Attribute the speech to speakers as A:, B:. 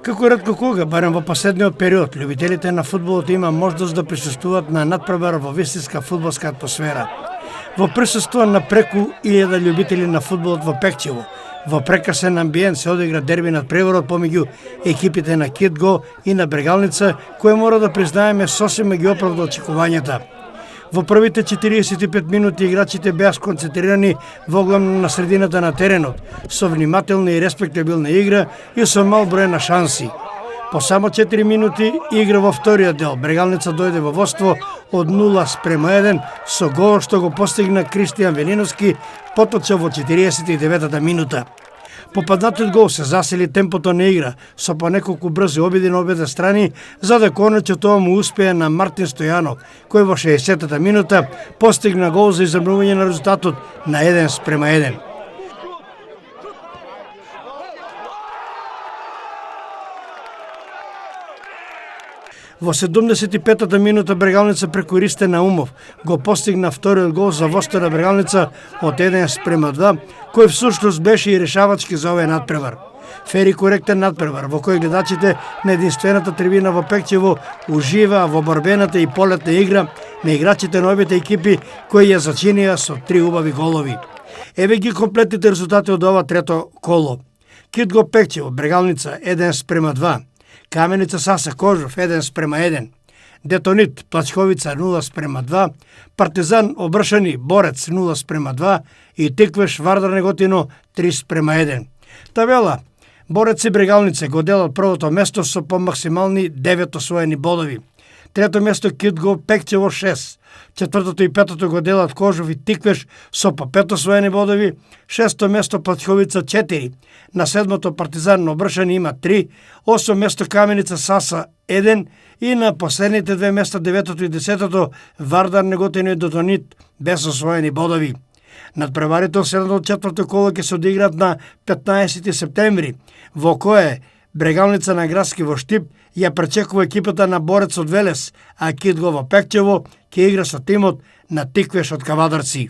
A: Како ретко кога, барем во последниот период, љубителите на фудбалот има можност да присуствуваат на надпревара во вистинска фудбалска атмосфера. Во присуство на преку 1000 љубители на фудбалот во Пекчево, во прекрасен амбиент се одигра дерби над преворот помеѓу екипите на Кидго и на Брегалница, кој мора да признаеме сосема ги оправда очекувањата. Во првите 45 минути играчите беа сконцентрирани во главно на средината на теренот, со внимателна и респектабилна игра и со мал број на шанси. По само 4 минути игра во вториот дел, Брегалница дојде во водство од 0:1 со гол што го постигна Кристијан Велиновски поточа во 49-та минута. Попаднатиот гол се засили темпото на игра со по неколку брзи обиди на обидве страни, за да конечно тоа му успее на Мартин Стојанов, кој во 60-та минута постигна гол за изравнување на резултатот на 1:1. Во 75-та минута Брегалница преку Ристе Наумов го постигна вториот гол за водство на Брегалница од 1:2, кој всушност беше и решавачки за овој надпревар. Фер и коректен надпревар, во кој гледачите на единствената трибина во Пекчево уживаа во борбената и полетна игра на играчите на обите екипи кои ја зачинија со 3 убави голови. Еве ги комплетните резултати од ова трето коло. Кидго Пекчево, Брегалница 1:2. Каменица Саса Кожов 1:1, Детонит Плачковица 0:2, Партизан Обршани Борец 0:2 и Тиквеш Вардар Неготино 3:1. Табела Борец и Брегалница го делат првото место со по максимални 9 освоени бодови. Трето место Кидго Пекчево 6. Четвртото и петото го делат Кожов и Тиквеш со по 5 освоени бодови. Шесто место Плачковица 4. На седмото Партизан на Обршани има 3. Осмо место Каменица Саса 1. И на последните две места, 9-то и 10-то, Вардар Неготино и Детонит без освоени бодови. Надпреварите од 7-то коло ќе се одиграат на 15 септември, во кое Брегалница на Градски во Штип ја пречекува екипата на Борец од Велес, а Кидго во Пекчево ќе игра со тимот на Тиквеш од Кавадарци.